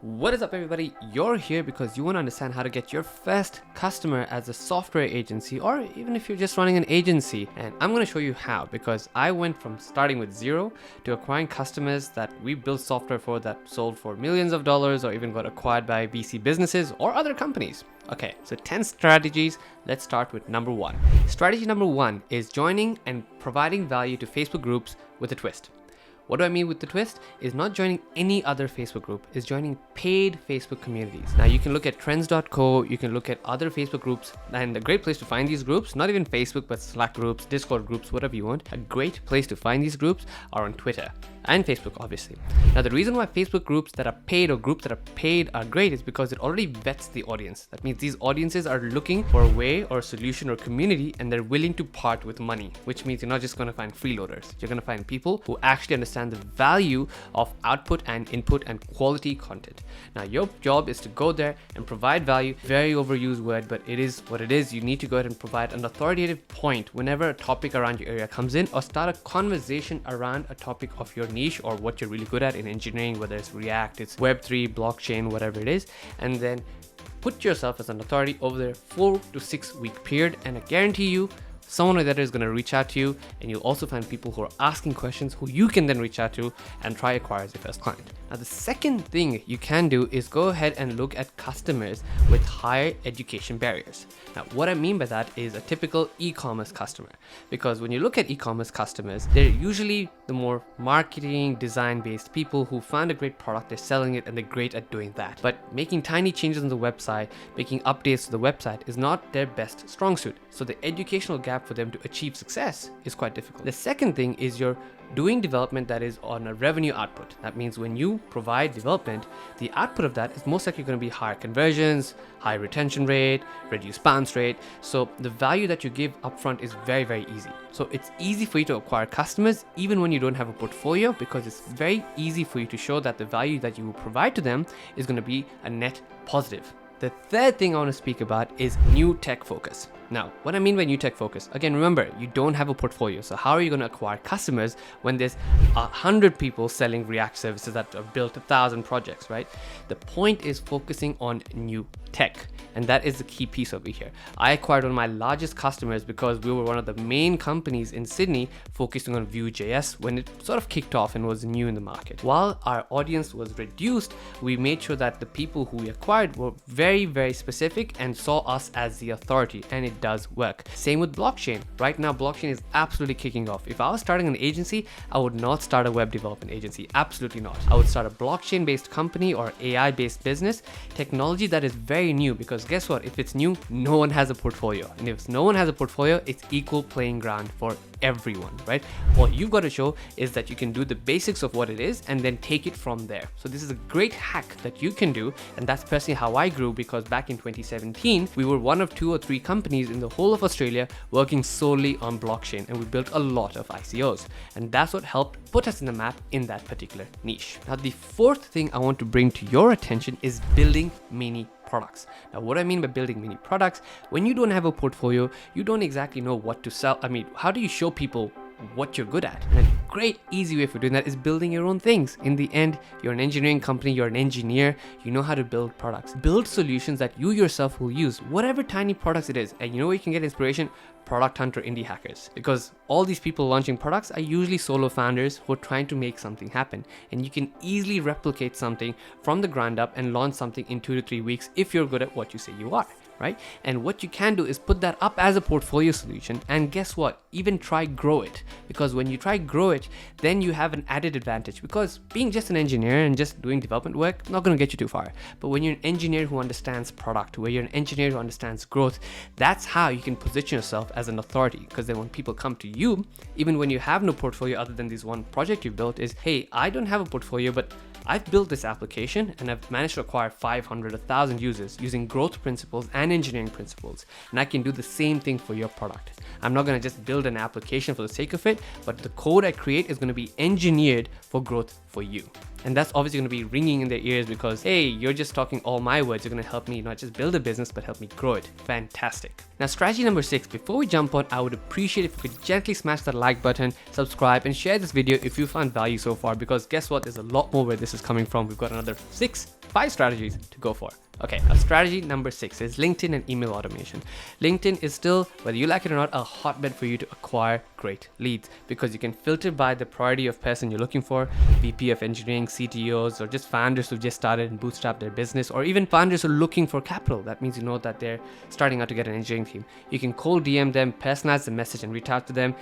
What is up, everybody? You're here because you want to understand how to get your first customer as a software agency, or even if you're just running an agency. And I'm going to show you how, because I went from starting with zero to acquiring customers that we built software for that sold for millions of dollars or even got acquired by VC businesses or other companies. Okay, so 10 strategies. Let's start with number one. Strategy number one is joining and providing value to Facebook groups with a twist. What do I mean with the twist? Is not joining any other Facebook group, is joining paid Facebook communities. Now you can look at trends.co, you can look at other Facebook groups, and a great place to find these groups, not even Facebook, but Slack groups, Discord groups, whatever you want. A great place to find these groups are on Twitter and Facebook, obviously. Now the reason why Facebook groups that are paid or groups that are paid are great is because it already vets the audience. That means these audiences are looking for a way or a solution or community, and they're willing to part with money, which means you're not just going to find freeloaders. You're going to find people who actually understand the value of output and input and quality content. Now your job is to go there and provide value. Very overused word, but it is what it is. You need to go ahead and provide an authoritative point whenever a topic around your area comes in, or start a conversation around a topic of your niche or what you're really good at in engineering, whether it's React, it's Web3, blockchain, whatever it is, and then put yourself as an authority over the 4 to 6 week period, and I guarantee you someone like that is going to reach out to you, and you'll also find people who are asking questions who you can then reach out to and try acquire as your first client. Now the second thing you can do is go ahead and look at customers with higher education barriers. Now what I mean by that is a typical e-commerce customer, because when you look at e-commerce customers, they're usually the more marketing, design based people who found a great product, they're selling it, and they're great at doing that. But making tiny changes on the website, making updates to the website is not their best strong suit. So the educational gap for them to achieve success is quite difficult. The second thing is you're doing development that is on a revenue output. That means when you provide development, the output of that is most likely going to be higher conversions, high retention rate, reduced bounce rate. So the value that you give upfront is very, very easy. So it's easy for you to acquire customers even when you don't have a portfolio, because it's very easy for you to show that the value that you will provide to them is going to be a net positive. The third thing I want to speak about is new tech focus. Now, what I mean by new tech focus, again, remember, you don't have a portfolio. So how are you going to acquire customers when there's 100 people selling React services that have built 1,000 projects, right? The point is focusing on new tech. And that is the key piece over here. I acquired one of my largest customers because we were one of the main companies in Sydney focusing on Vue.js when it sort of kicked off and was new in the market. While our audience was reduced, we made sure that the people who we acquired were very, very specific and saw us as the authority, and it does work. Same with blockchain. Right now, blockchain is absolutely kicking off. If I was starting an agency, I would not start a web development agency. Absolutely not. I would start a blockchain-based company or AI-based business, technology that is very new, because guess what? If it's new, no one has a portfolio. And if no one has a portfolio, it's equal playing ground for everyone, right? All you've got to show is that you can do the basics of what it is and then take it from there. So this is a great hack that you can do, and that's personally how I grew, because back in 2017 we were one of 2 or 3 companies in the whole of Australia working solely on blockchain, and we built a lot of ICOs, and that's what helped put us in the map in that particular niche. Now the fourth thing I want to bring to your attention is building mini products. Now what I mean by building mini products, when you don't have a portfolio, you don't exactly know what to sell. I mean, how do you show people what you're good at? And a great easy way for doing that is building your own things. In the end, you're an engineering company, you're an engineer, you know how to build products. Build solutions that you yourself will use, whatever tiny products it is. And you know where you can get inspiration? Product Hunter Indie Hackers, because all these people launching products are usually solo founders who are trying to make something happen, and you can easily replicate something from the ground up and launch something in 2 to 3 weeks if you're good at what you say you are, right? And what you can do is put that up as a portfolio solution, and guess what? Even try grow it, because when you try grow it, then you have an added advantage, because being just an engineer and just doing development work not going to get you too far. But when you're an engineer who understands product, where you're an engineer who understands growth, that's how you can position yourself as an authority, because then when people come to you, even when you have no portfolio other than this one project you built, is, hey, I don't have a portfolio, but I've built this application and I've managed to acquire 500, 1,000 users using growth principles and engineering principles. And I can do the same thing for your product. I'm not going to just build an application for the sake of it, but the code I create is going to be engineered for growth for you. And that's obviously going to be ringing in their ears because, hey, you're just talking all my words. You're going to help me not just build a business, but help me grow it. Fantastic. Now, strategy number 6, before we jump on, I would appreciate if you could gently smash that like button, subscribe, and share this video if you found value so far, because guess what? There's a lot more where this is coming from. We've got another 6 5 strategies to go for. Okay, now strategy number 6 is LinkedIn and email automation. LinkedIn is still, whether you like it or not, a hotbed for you to acquire great leads because you can filter by the priority of person you're looking for, VP of engineering, CTOs, or just founders who've just started and bootstrapped their business, or even founders who are looking for capital. That means you know that they're starting out to get an engineering team. You can cold DM them, personalize the message, and reach out to them.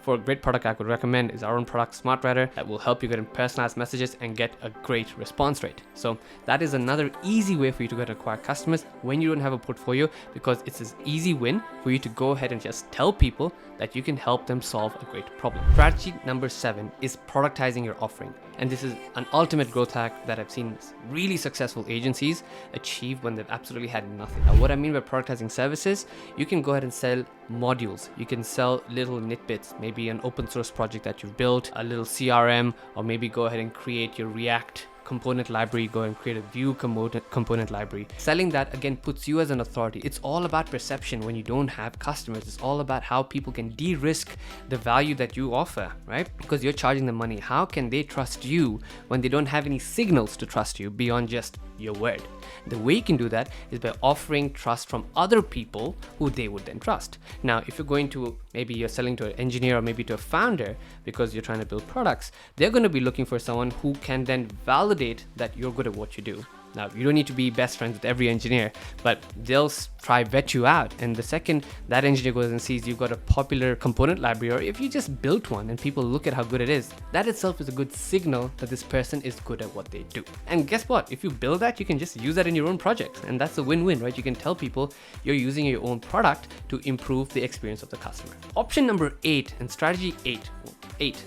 For a great product I could recommend is our own product, SmartWriter, that will help you get in personalized messages and get a great response rate. So that is another easy way for you to get acquire customers when you don't have a portfolio, because it's an easy win for you to go ahead and just tell people that you can help them solve a great problem. Strategy number 7 is productizing your offering. And this is an ultimate growth hack that I've seen really successful agencies achieve when they've absolutely had nothing. Now, what I mean by productizing services, you can go ahead and sell modules. You can sell little nitbits, maybe an open source project that you've built, a little CRM, or maybe go ahead and create your React component library, go and create a Vue component library. Selling that again puts you as an authority. It's all about perception when you don't have customers. It's all about how people can de-risk the value that you offer, right? Because you're charging them money. How can they trust you when they don't have any signals to trust you beyond just your word? The way you can do that is by offering trust from other people who they would then trust. Now, if you're going to, maybe you're selling to an engineer or maybe to a founder because you're trying to build products, they're going to be looking for someone who can then validate that you're good at what you do. Now, you don't need to be best friends with every engineer, but they'll try vet you out. And the second that engineer goes and sees you've got a popular component library, or if you just built one and people look at how good it is, that itself is a good signal that this person is good at what they do. And guess what? If you build that, you can just use that in your own projects. And that's a win-win, right? You can tell people you're using your own product to improve the experience of the customer. Option number 8 and strategy 8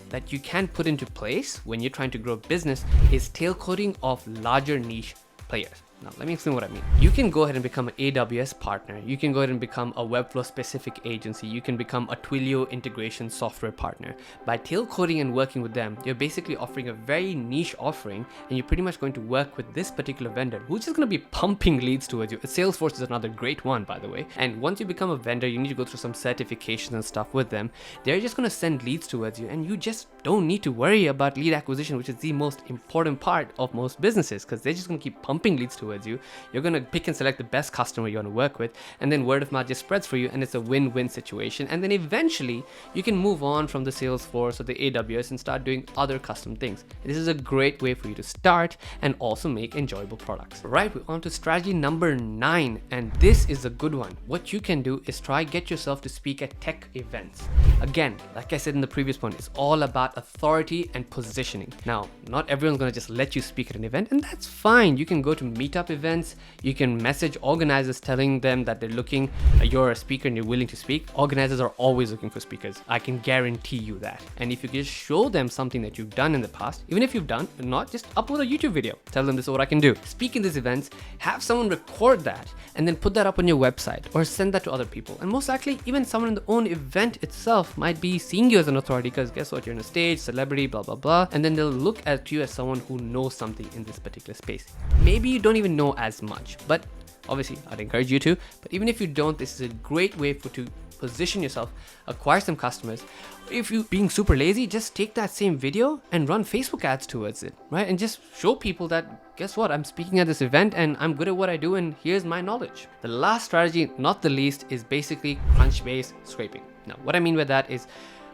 that you can put into place when you're trying to grow business is tailcoating of larger niche players. Now, let me explain what I mean. You can go ahead and become an AWS partner. You can go ahead and become a Webflow specific agency. You can become a Twilio integration software partner. By tailcoating and working with them, you're basically offering a very niche offering, and you're pretty much going to work with this particular vendor who's just going to be pumping leads towards you. Salesforce is another great one, by the way. And once you become a vendor, you need to go through some certifications and stuff with them. They're just going to send leads towards you, and you just don't need to worry about lead acquisition, which is the most important part of most businesses, because they're just going to keep pumping leads towards you. You're going to pick and select the best customer you want to work with, and then word of mouth just spreads for you, and it's a win-win situation. And then eventually you can move on from the Salesforce or the AWS and start doing other custom things. This is a great way for you to start and also make enjoyable products. Right, we're on to strategy number 9, and this is a good one. What you can do is try get yourself to speak at tech events. Again, like I said in the previous point, it's all about authority and positioning. Now, not everyone's going to just let you speak at an event, and that's fine. You can go to meetup events, you can message organizers telling them that they're looking, you're a speaker and you're willing to speak. Organizers are always looking for speakers. I can guarantee you that. And if you just show them something that you've done in the past, even if you've done not, just upload a YouTube video. Tell them this is what I can do. Speak in these events, have someone record that, and then put that up on your website or send that to other people. And most likely, even someone in the own event itself might be seeing you as an authority, because guess what? You're on a stage, celebrity, blah, blah, blah. And then they'll look at you as someone who knows something in this particular space. Maybe you don't even know as much, but obviously I'd encourage you to. But even if you don't, this is a great way to position yourself, acquire some customers. If you're being super lazy, just take that same video and run Facebook ads towards it, right? And just show people that, guess what? I'm speaking at this event and I'm good at what I do, and here's my knowledge. The last strategy, not the least, is basically Crunchbase scraping. Now, what I mean by that is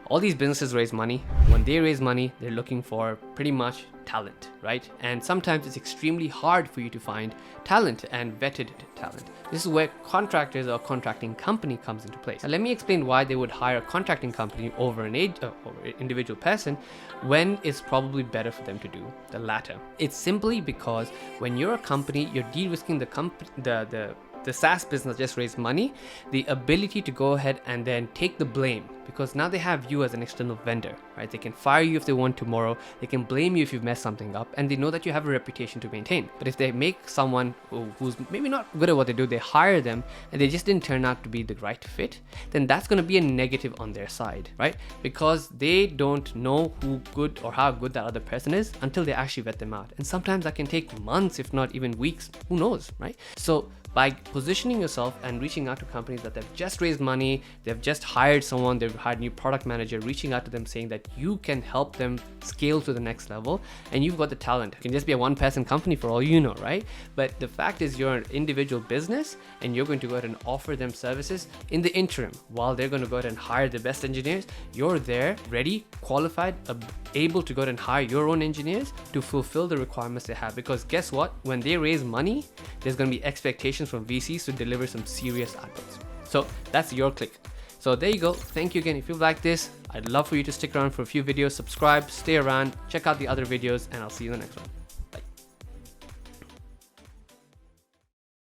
all these businesses raise money. When they raise money, they're looking for pretty much talent, right? And sometimes it's extremely hard for you to find talent and vetted talent. This is where contractors or contracting company comes into place. Now, let me explain why they would hire a contracting company over an individual person when it's probably better for them to do the latter. It's simply because when you're a company, you're de-risking the SaaS business just raised money, the ability to go ahead and then take the blame, because now they have you as an external vendor, right? They can fire you if they want tomorrow. They can blame you if you've messed something up, and they know that you have a reputation to maintain. But if they make someone who's maybe not good at what they do, they hire them and they just didn't turn out to be the right fit, then that's going to be a negative on their side, right? Because they don't know who good or how good that other person is until they actually vet them out. And sometimes that can take months, if not even weeks, who knows, right? So by positioning yourself and reaching out to companies that they've just raised money, they've just hired someone, they've hired a new product manager, reaching out to them saying that you can help them scale to the next level and you've got the talent. It can just be a one-person company for all you know, right? But the fact is you're an individual business and you're going to go ahead and offer them services in the interim while they're going to go ahead and hire the best engineers. You're there, ready, qualified, able to go ahead and hire your own engineers to fulfill the requirements they have. Because guess what? When they raise money, there's going to be expectations from VCs to deliver some serious outputs. So that's your click. So there you go. Thank you again. If you like this, I'd love for you to stick around for a few videos, subscribe, stay around, check out the other videos, and I'll see you in the next one.